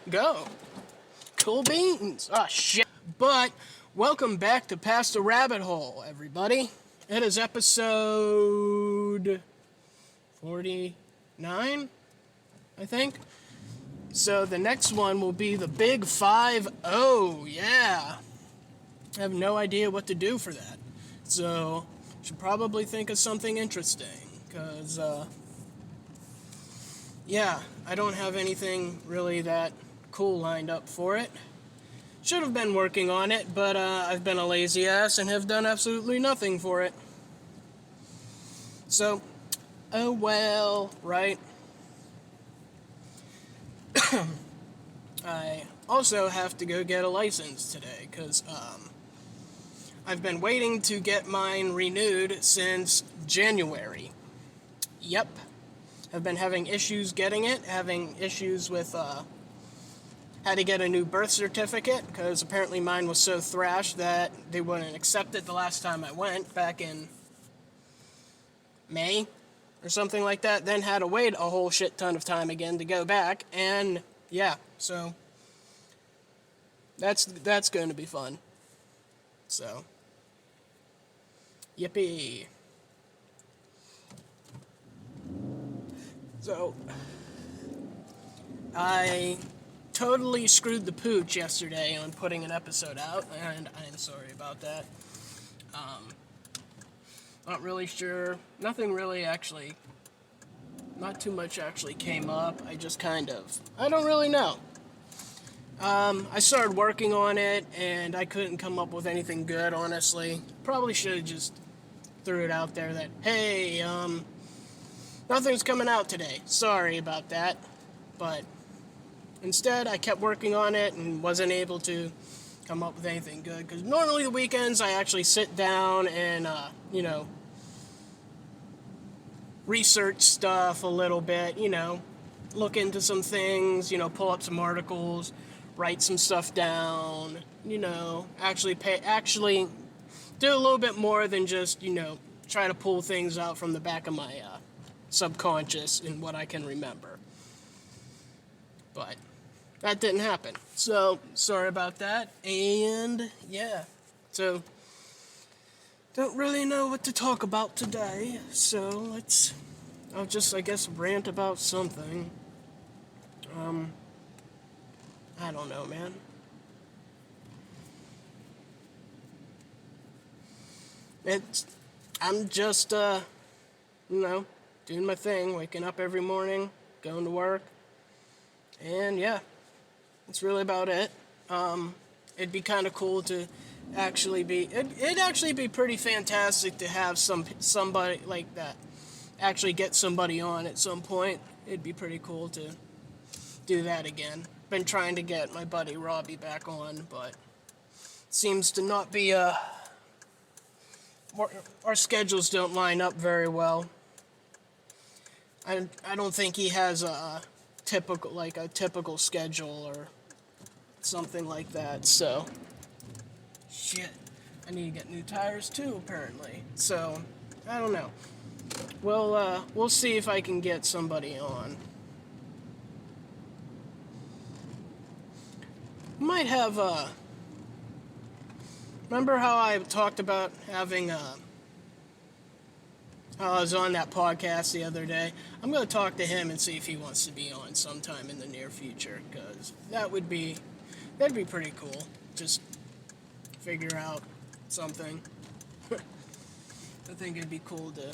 Go. Cool beans. Ah, shit. But, welcome back to Past the Rabbit Hole, everybody. It is episode 49, I think. So the next one will be the Big 5-0, yeah. I have no idea what to do for that. So, should probably think of something interesting, because, yeah, I don't have anything really that cool lined up for it. Should have been working on it, but I've been a lazy ass and have done absolutely nothing for it. So, oh well, right? I also have to go get a license today, because I've been waiting to get mine renewed since January. Yep. I've been having issues getting it, having issues with, had to get a new birth certificate, because apparently mine was so thrashed that they wouldn't accept it the last time I went, back in May, or something like that. Then had to wait a whole shit ton of time again to go back, and yeah, so that's going to be fun. So, yippee. So, I totally screwed the pooch yesterday on putting an episode out, and I'm sorry about that. Not really sure. Nothing really actually, not too much actually came up. I just kind of, I don't really know. I started working on it, and I couldn't come up with anything good, honestly. Probably should have just threw it out there that, hey, nothing's coming out today. Sorry about that. But instead, I kept working on it and wasn't able to come up with anything good. Because normally the weekends, I actually sit down and, research stuff a little bit, look into some things, pull up some articles, write some stuff down, actually do a little bit more than just, try to pull things out from the back of my subconscious and what I can remember. But that didn't happen. So, sorry about that. And, yeah. So, don't really know what to talk about today. So, I'll just, I guess, rant about something. I don't know, man. I'm just, doing my thing, waking up every morning, going to work. And yeah, that's really about it. It'd be kind of cool to actually be, it'd actually be pretty fantastic to have somebody like that, actually get somebody on at some point. It'd be pretty cool to do that again. Been trying to get my buddy Robbie back on, but seems to not be, our schedules don't line up very well. I don't think he has a typical schedule or something like that, so shit, I need to get new tires too, apparently. So I don't know. We'll see if I can get somebody on. Might have remember how I talked about having how I was on that podcast the other day? I'm going to talk to him and see if he wants to be on sometime in the near future, because that'd be pretty cool. Just figure out something. I think it'd be cool to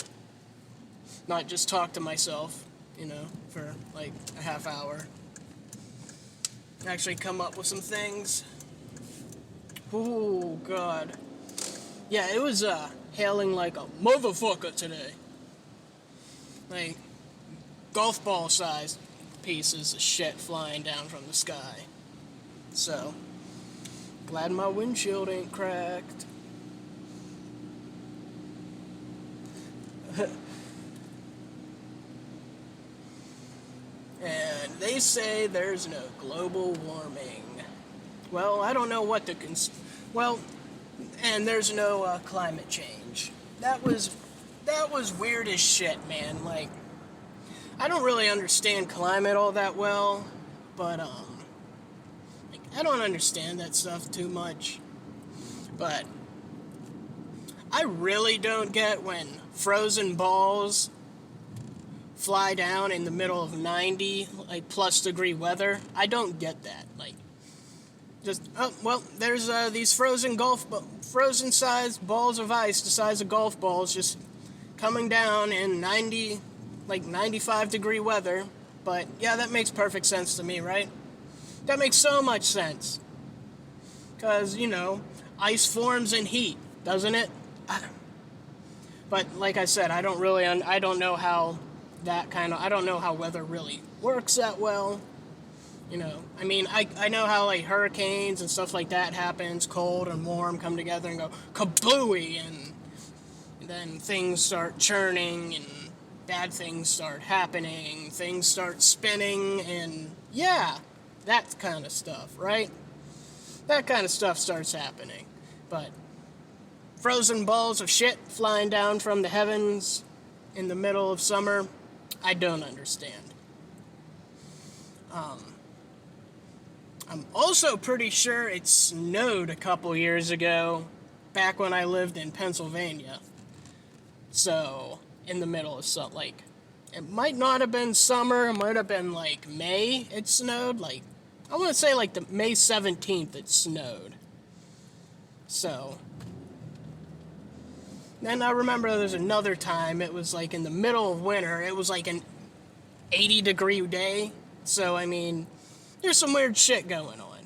not just talk to myself, for like a half hour. Actually come up with some things. Oh, God. Yeah, it was hailing like a motherfucker today. Like, golf ball sized pieces of shit flying down from the sky. So, glad my windshield ain't cracked. And they say there's no global warming. Well, I don't know what to and there's no climate change. That was weird as shit, man. Like, I don't really understand climate all that well, but I don't understand that stuff too much. But I really don't get when frozen balls fly down in the middle of 90, like, plus degree weather. I don't get that. Like, just, oh, well, there's these frozen sized balls of ice the size of golf balls just coming down in 90, like 95 degree weather. But yeah, that makes perfect sense to me, right? That makes so much sense. Because, ice forms in heat, doesn't it? But like I said, I don't know how I don't know how weather really works that well. I mean, I know how, like, hurricanes and stuff like that happens, cold and warm come together and go kablooey, and then things start churning and bad things start happening, things start spinning, and yeah, that kind of stuff, right? That kind of stuff starts happening. But frozen balls of shit flying down from the heavens in the middle of summer, I don't understand. I'm also pretty sure it snowed a couple years ago, back when I lived in Pennsylvania. So, in the middle of like, it might not have been summer, it might have been like May it snowed, like, I want to say like the May 17th it snowed. So, then I remember there's another time, it was like in the middle of winter, it was like an 80-degree day. So, I mean, there's some weird shit going on.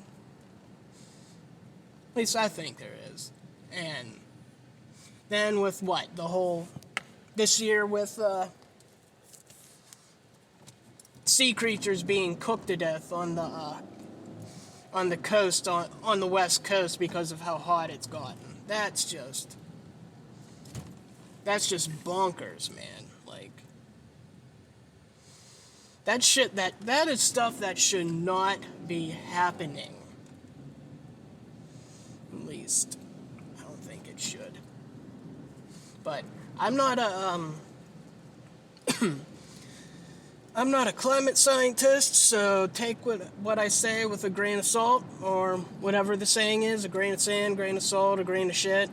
At least I think there is. And then with this year with sea creatures being cooked to death on the coast, on the west coast, because of how hot it's gotten. That's just bonkers, man. Like, that shit, that is stuff that should not be happening. At least, I don't think it should. But I'm not a climate scientist, so take what I say with a grain of salt, or whatever the saying is, a grain of sand, grain of salt, a grain of shit,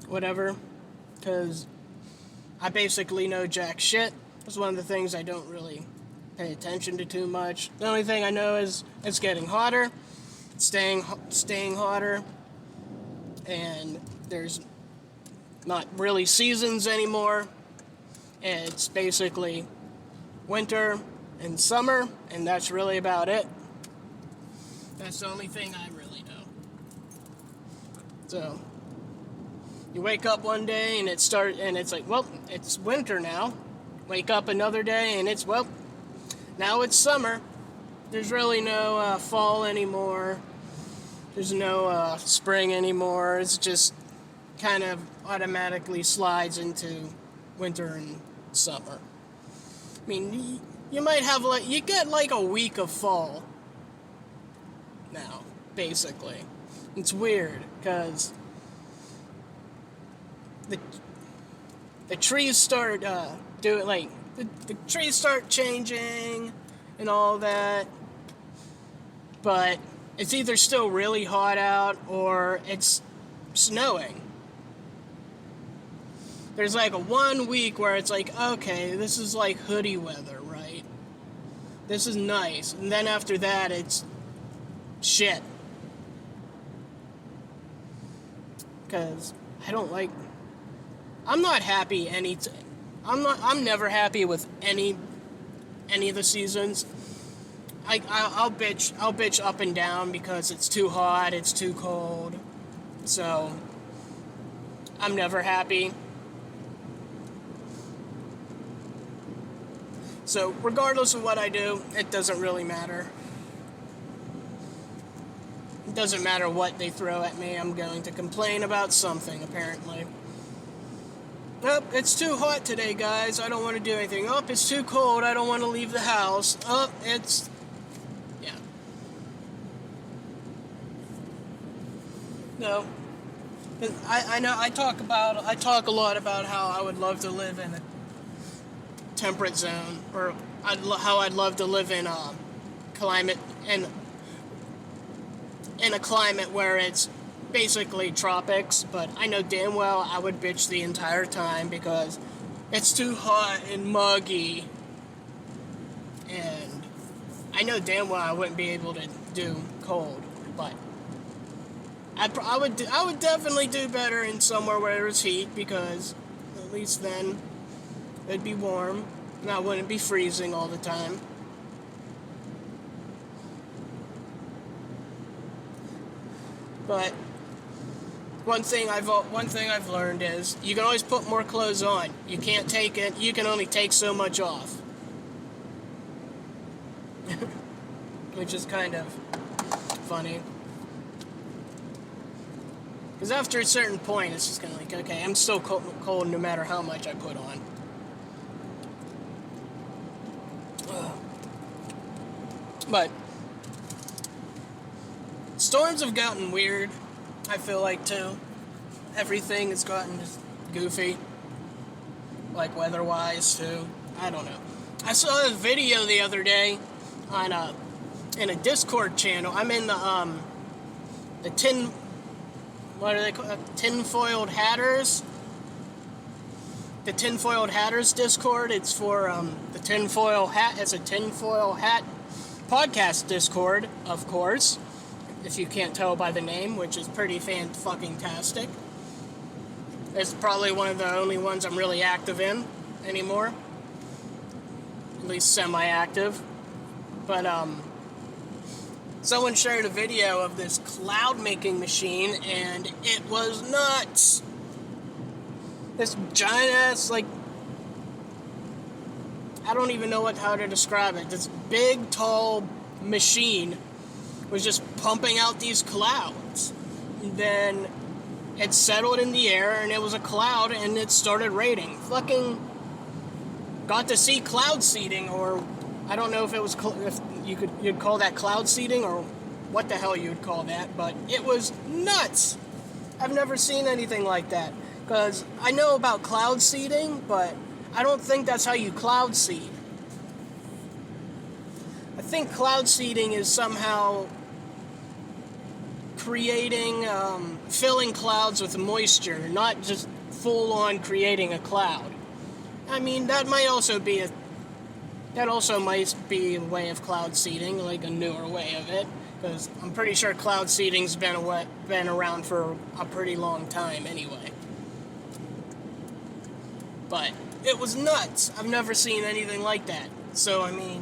whatever, because I basically know jack shit. It's one of the things I don't really pay attention to too much. The only thing I know is it's getting hotter, staying hotter, and there's not really seasons anymore. It's basically winter and summer, and that's really about it. That's the only thing I really know. So, you wake up one day and it's like, well, it's winter now. Wake up another day and it's, well, now it's summer. There's really no fall anymore. There's no spring anymore. It's just kind of automatically slides into winter and summer. I mean, you might have you get like a week of fall now, basically. It's weird, because the trees start the trees start changing and all that, but it's either still really hot out or it's snowing. There's like a 1 week where it's like, okay, this is like hoodie weather, right? This is nice. And then after that, it's shit. Because I'm not happy I'm never happy with any of the seasons. I'll bitch up and down because it's too hot, it's too cold. So, I'm never happy. So, regardless of what I do, it doesn't really matter. It doesn't matter what they throw at me, I'm going to complain about something, apparently. Oh, it's too hot today, guys, I don't want to do anything. Oh, it's too cold, I don't want to leave the house. Oh, yeah. No. I know, I talk a lot about how I would love to live in a temperate zone, or how I'd love to live in a climate, and in a climate where it's basically tropics, but I know damn well I would bitch the entire time because it's too hot and muggy, and I know damn well I wouldn't be able to do cold, but I would definitely do better in somewhere where there's heat, because at least then it'd be warm and I wouldn't be freezing all the time. But one thing I've learned is you can always put more clothes on. You can't take it. You can only take so much off, which is kind of funny. Because after a certain point, it's just kind of like, okay, I'm still cold no matter how much I put on. But storms have gotten weird, I feel like, too. Everything has gotten just goofy, like weather-wise, too. I don't know. I saw a video the other day on in a Discord channel. I'm in the what are they called? Tinfoiled Hatters. The Tinfoiled Hatters Discord. It's for the tinfoil hat. It's a tinfoil hat podcast Discord, of course, if you can't tell by the name, which is pretty fan-fucking-tastic. It's probably one of the only ones I'm really active in anymore. At least semi-active. But, someone shared a video of this cloud-making machine, and it was nuts. This giant-ass, like, I don't even know how to describe it. This big, tall machine was just pumping out these clouds. And then it settled in the air, and it was a cloud, and it started raining. Fucking got to see cloud seeding, or I don't know if it was if you'd call that cloud seeding, or what the hell you'd call that, but it was nuts. I've never seen anything like that, because I know about cloud seeding, but I don't think that's how you cloud seed. I think cloud seeding is somehow creating, filling clouds with moisture, not just full-on creating a cloud. I mean, that might also be a way of cloud seeding, like a newer way of it, because I'm pretty sure cloud seeding's been around for a pretty long time anyway. But it was nuts. I've never seen anything like that. So, I mean,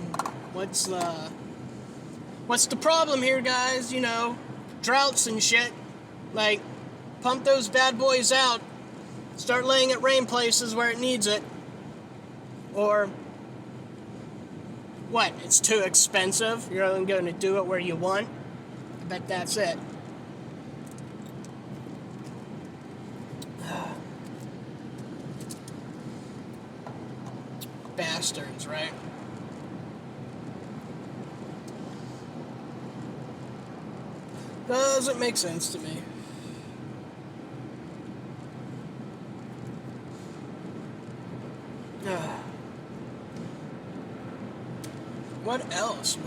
what's the problem here, guys? You know, droughts and shit. Like, pump those bad boys out. Start letting it rain places where it needs it. Or, what? It's too expensive? You're only going to do it where you want? I bet that's it. Bastards, right? Doesn't make sense to me. What else?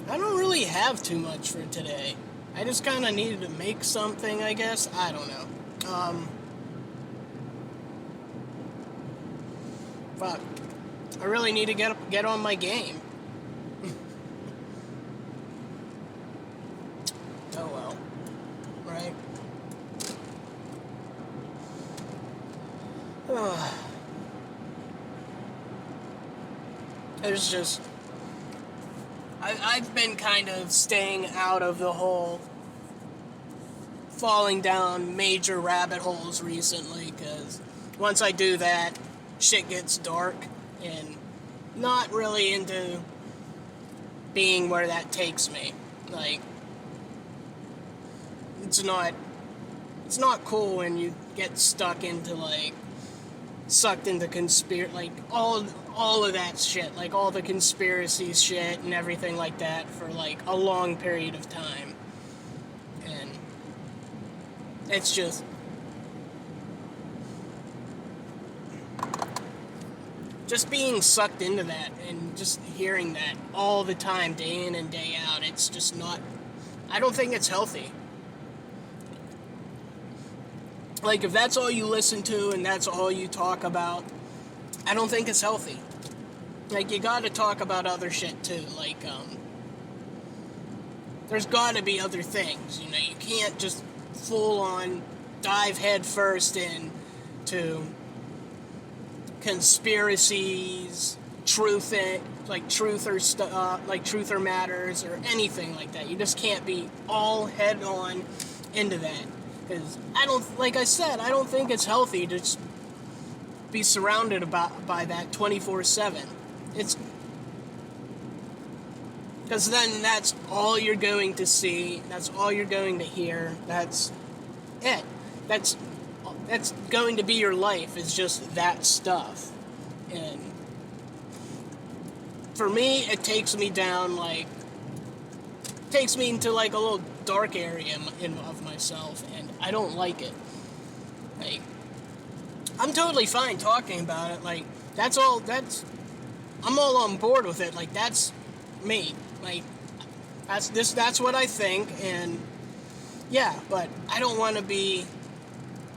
I don't really have too much for today. I just kind of needed to make something, I guess. I don't know. Fuck. I really need to get on my game. Oh well. Right? There's just... I've been kind of staying out of the whole falling down major rabbit holes recently, because once I do that, shit gets dark, and not really into being where that takes me. Like, it's not cool when you get sucked into like all of that shit, like all the conspiracy shit and everything like that for like a long period of time. And it's just being sucked into that and just hearing that all the time, day in and day out, it's just not, I don't think it's healthy. Like, if that's all you listen to and that's all you talk about, I don't think it's healthy. Like, you gotta talk about other shit too. Like, there's gotta be other things. You know, you can't just full on dive head first into conspiracies, truther matters, or anything like that. You just can't be all head on into that. Because like I said, I don't think it's healthy to just be surrounded by that 24/7. It's because then that's all you're going to see. That's all you're going to hear. That's it. That's going to be your life. Is just that stuff. And for me, it takes me down takes me into like a little dark area of myself, and I don't like it. Like, I'm totally fine talking about it. Like, I'm all on board with it. Like, that's me. Like, that's what I think, and yeah, but I don't want to be,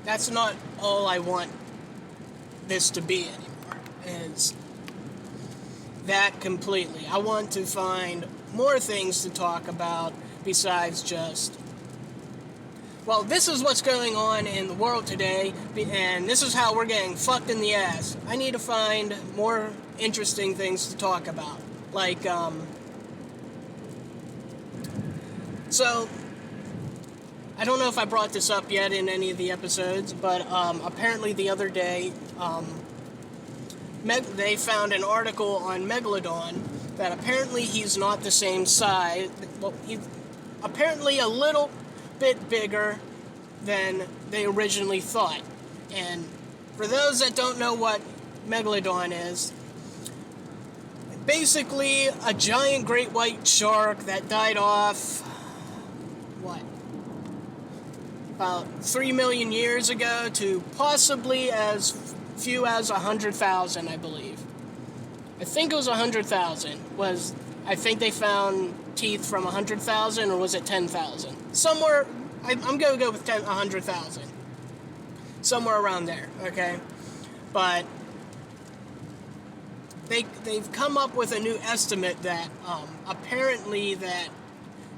that's not all I want this to be anymore, is that completely. I want to find more things to talk about besides just, well, this is what's going on in the world today, and this is how we're getting fucked in the ass. I need to find more interesting things to talk about. Like, so, I don't know if I brought this up yet in any of the episodes, but apparently the other day, they found an article on Megalodon that apparently he's not the same size. Well, he's apparently a little bit bigger than they originally thought. And for those that don't know what Megalodon is, basically a giant great white shark that died off, about 3 million years ago to possibly as few as 100,000, I believe. I think it was 100,000. I think they found teeth from 100,000, or was it 10,000? Somewhere, I'm going to go with 100,000. Somewhere around there, okay? But they've come up with a new estimate that apparently that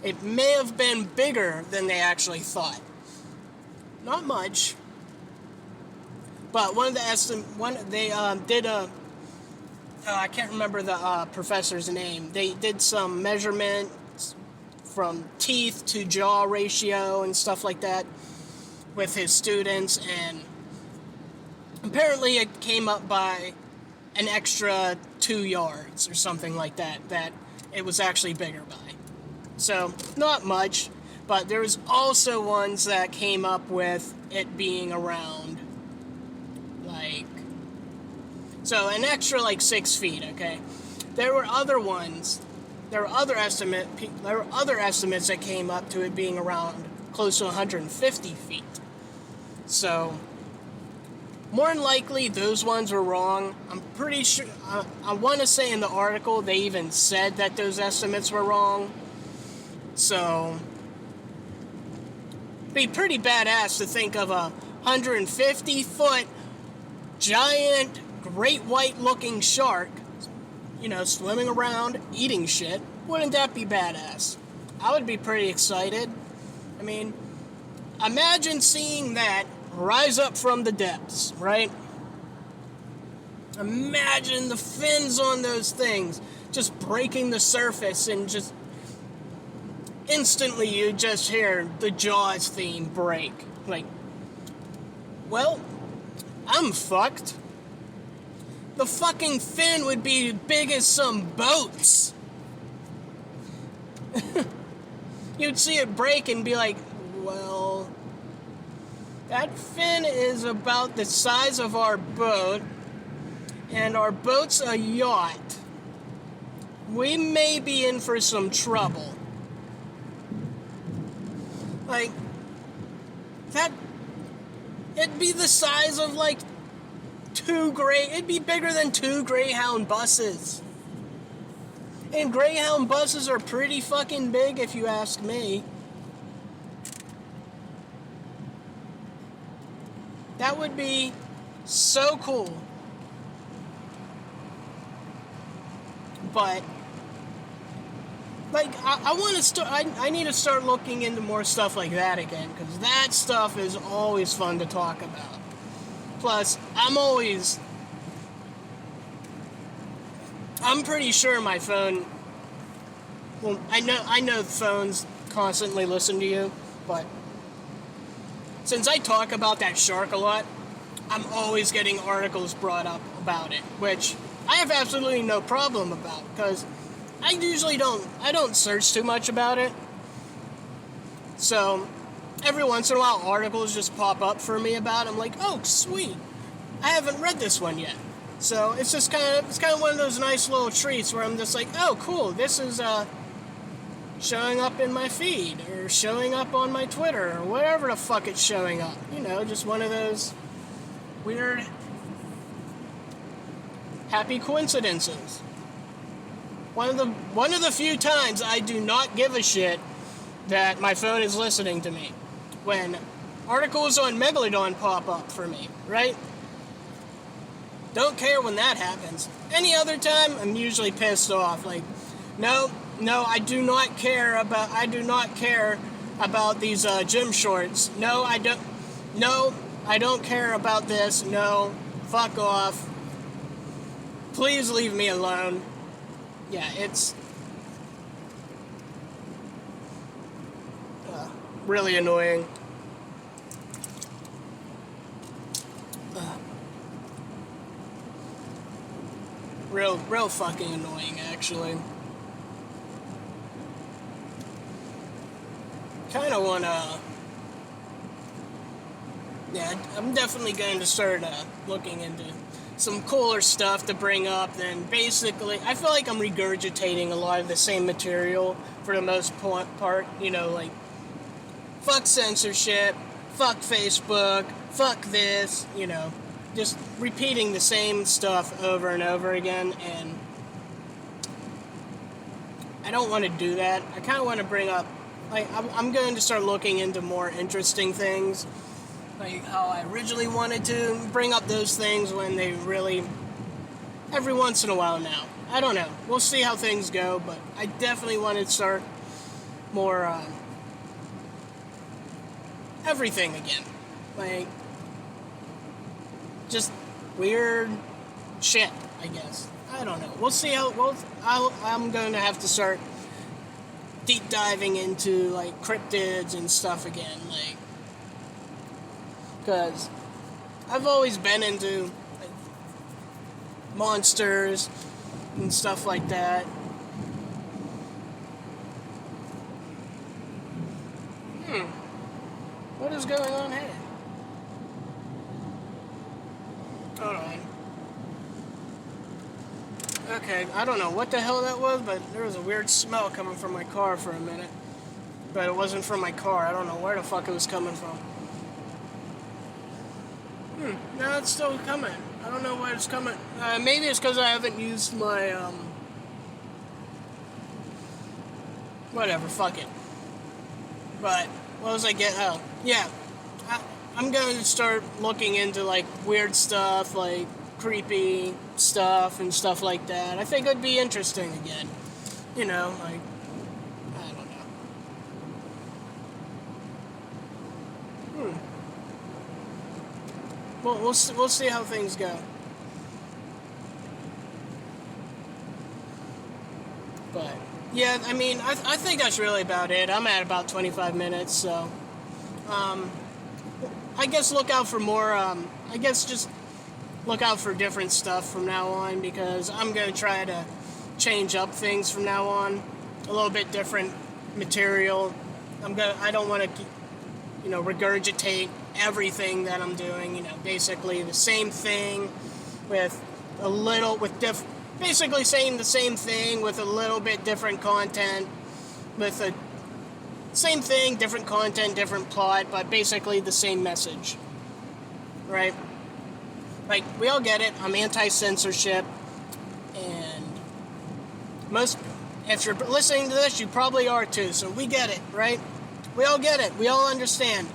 it may have been bigger than they actually thought. Not much, but I can't remember the professor's name. They did some measurements from teeth to jaw ratio and stuff like that with his students, and apparently it came up by an extra 2 yards or something like that it was actually bigger by. So, not much, but there was also ones that came up with it being around, so an extra 6 feet, okay? There were other estimates that came up to it being around close to 150 feet. So, more than likely, those ones were wrong. I'm pretty sure, I want to say in the article, they even said that those estimates were wrong. So, it'd be pretty badass to think of a 150-foot giant, great white-looking shark, swimming around, eating shit. Wouldn't that be badass? I would be pretty excited. I mean, imagine seeing that rise up from the depths, right? Imagine the fins on those things just breaking the surface, and just instantly you just hear the Jaws theme break. Well, I'm fucked. The fucking fin would be big as some boats. You'd see it break and be like, well, that fin is about the size of our boat, and our boat's a yacht. We may be in for some trouble. It'd be the size of it'd be bigger than 2 Greyhound buses. And Greyhound buses are pretty fucking big, if you ask me. That would be so cool. But like, I want to start. I need to start looking into more stuff like that again, because that stuff is always fun to talk about. Plus, I'm pretty sure my phone. Well, I know phones constantly listen to you, but since I talk about that shark a lot, I'm always getting articles brought up about it, which I have absolutely no problem about, because I usually don't search too much about it. So every once in a while articles just pop up for me about it. I'm like, oh sweet, I haven't read this one yet. So it's just kind of one of those nice little treats where I'm just like, oh cool, this is showing up in my feed, or showing up on my Twitter, or whatever the fuck it's showing up. You know, just one of those weird happy coincidences. One of the few times I do not give a shit that my phone is listening to me, when articles on Megalodon pop up for me, right? Don't care when that happens. Any other time, I'm usually pissed off. Like, no, I do not care about these gym shorts. No, I don't care about this. No, fuck off. Please leave me alone. Yeah, it's really annoying. Real fucking annoying, actually. Kind of wanna... Yeah, I'm definitely going to start looking into some cooler stuff to bring up. Then basically, I feel like I'm regurgitating a lot of the same material for the most part. You know, like, fuck censorship, fuck Facebook, fuck this, you know. Just repeating the same stuff over and over again, and I don't want to do that. I kind of want to bring up, like, I'm going to start looking into more interesting things, like how I originally wanted to bring up those things when they really, every once in a while now. I don't know. We'll see how things go, but I definitely want to start more everything again. Like, just weird shit, I guess. I don't know. We'll see how... I'm going to have to start deep diving into, like, cryptids and stuff again, like... Because I've always been into, like, monsters and stuff like that. What is going on here? Hold on. Okay, I don't know what the hell that was, but there was a weird smell coming from my car for a minute. But it wasn't from my car. I don't know where the fuck it was coming from. No, it's still coming. I don't know where it's coming. Maybe it's because I haven't used my, whatever, fuck it. But, what was I getting? Oh, yeah. I'm going to start looking into, like, weird stuff, like creepy stuff and stuff like that. I think it would be interesting again. You know, like, I don't know. Well, we'll see how things go. But, yeah, I mean, I think that's really about it. I'm at about 25 minutes, so... I guess look out for more, I guess just look out for different stuff from now on, because I'm going to try to change up things from now on. A little bit different material. I don't want to, you know, regurgitate everything that I'm doing, you know, basically the same thing basically saying the same thing with a little bit different content, with a same thing, different content, different plot, but basically the same message, right? Like, we all get it. I'm anti-censorship, and if you're listening to this, you probably are too, so we get it, right? We all get it. We all understand.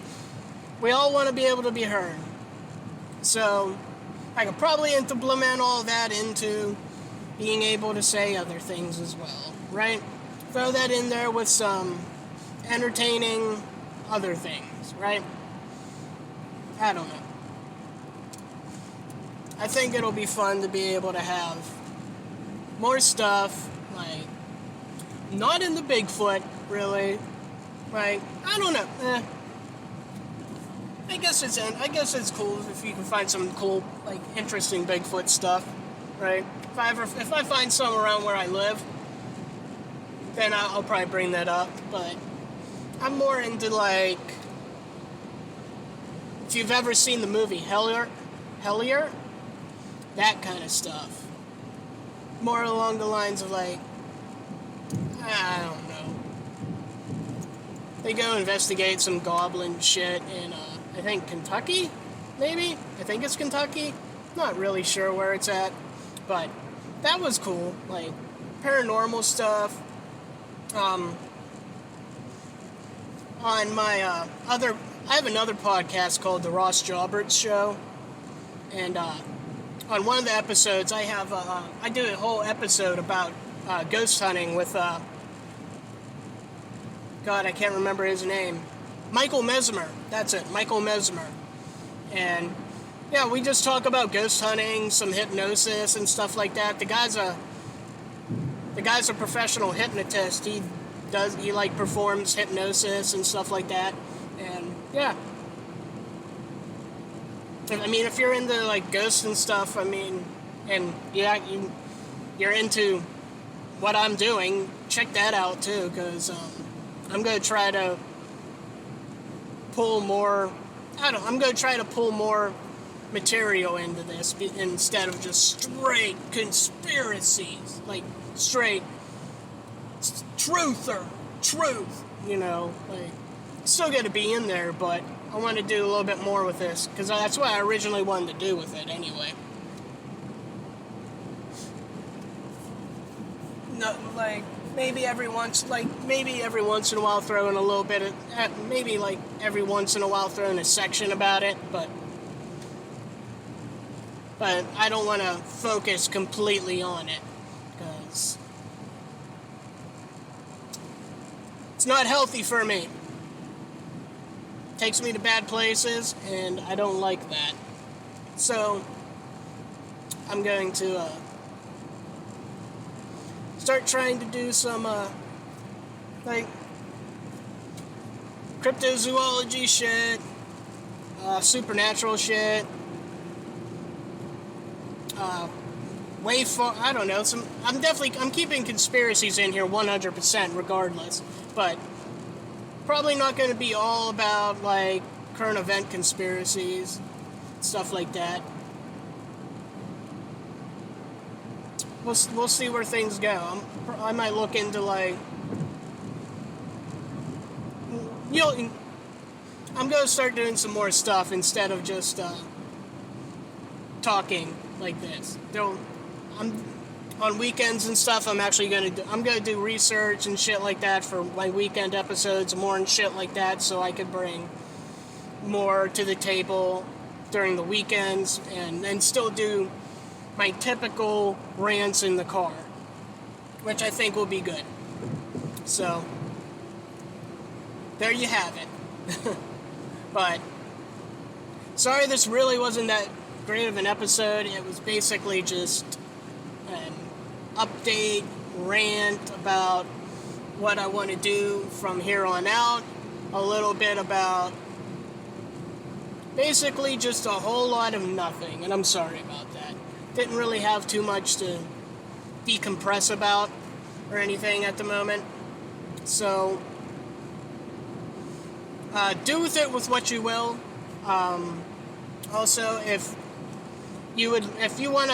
We all want to be able to be heard. So I could probably implement all that into being able to say other things as well, right? Throw that in there with some entertaining other things, right? I don't know. I think it'll be fun to be able to have more stuff, like, not in the Bigfoot, really. Like, I don't know. I guess it's cool if you can find some cool, like, interesting Bigfoot stuff, right? If I find some around where I live, then I'll probably bring that up. But I'm more into, like, if you've ever seen the movie Hellier, that kind of stuff. More along the lines of, like, I don't know. They go investigate some goblin shit in, I think Kentucky, maybe? I think it's Kentucky. Not really sure where it's at. But that was cool. Like, paranormal stuff. On my I have another podcast called The Ross Jobberts Show. And on one of the episodes, I do a whole episode about ghost hunting with, God, I can't remember his name. Michael Mesmer. That's it, Michael Mesmer. And yeah, we just talk about ghost hunting, some hypnosis and stuff like that. The guy's a professional hypnotist. He performs hypnosis and stuff like that. And yeah. I mean, if you're into like ghosts and stuff, I mean, and yeah, you're into what I'm doing, check that out too, because I'm going to try to pull more, I'm going to try to pull more material into this instead of just straight conspiracies, like straight truth, you know, like, it's still going to be in there, but I want to do a little bit more with this, because that's what I originally wanted to do with it anyway. No, like, maybe every once in a while throw in a little bit of, maybe like every once in a while throw in a section about it, but I don't want to focus completely on it, because it's not healthy for me. It takes me to bad places, and I don't like that. So I'm going to start trying to do some like cryptozoology shit, supernatural shit, I don't know, I'm keeping conspiracies in here 100% regardless, but probably not going to be all about like current event conspiracies, stuff like that. We'll see where things go. I might look into like, I'm going to start doing some more stuff instead of just talking like this. On weekends and stuff, I'm going to do research and shit like that for my weekend episodes, more and shit like that, so I could bring more to the table during the weekends and still do my typical rants in the car, which I think will be good. So there you have it. But sorry, this really wasn't that great of an episode. It was basically just an update rant about what I want to do from here on out. A little bit about basically just a whole lot of nothing, and I'm sorry about that. Didn't really have too much to decompress about or anything at the moment. So do with it with what you will. Also, if anyone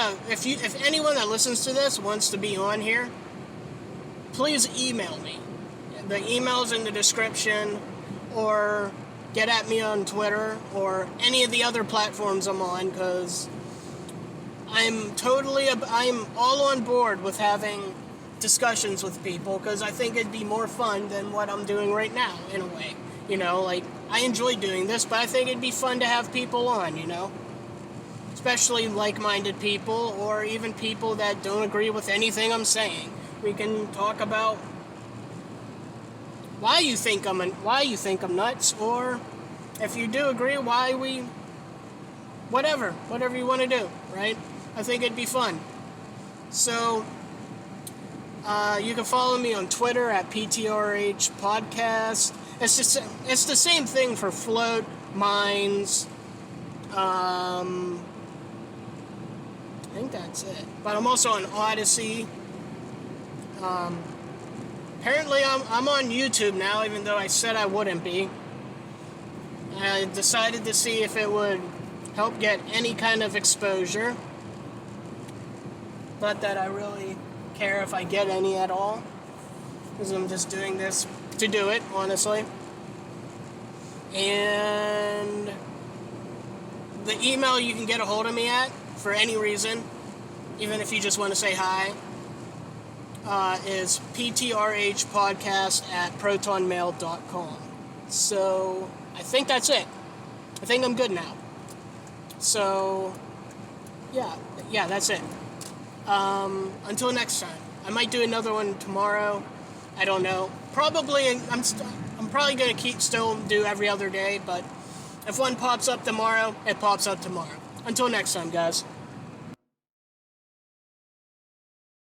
that listens to this wants to be on here, please email me. The email's in the description, or get at me on Twitter or any of the other platforms I'm on, because I'm all on board with having discussions with people, because I think it'd be more fun than what I'm doing right now, in a way. You know, like, I enjoy doing this, but I think it'd be fun to have people on, you know? especially like-minded people or even people that don't agree with anything I'm saying. We can talk about why you think I'm nuts, or if you do agree, whatever you want to do, right? I think it'd be fun. So you can follow me on Twitter at PTRH Podcast. It's the same thing for Float, Minds. I think that's it. But I'm also on Odyssey. Apparently I'm on YouTube now, even though I said I wouldn't be. I decided to see if it would help get any kind of exposure. Not that I really care if I get any at all, because I'm just doing this to do it, honestly. And the email you can get a hold of me at for any reason, even if you just want to say hi, is ptrhpodcast@protonmail.com. So I think that's it. I think I'm good now. So yeah, that's it. Until next time. I might do another one tomorrow. I don't know. Probably I'm probably gonna still do every other day, but if one pops up tomorrow, it pops up tomorrow. Until next time, guys.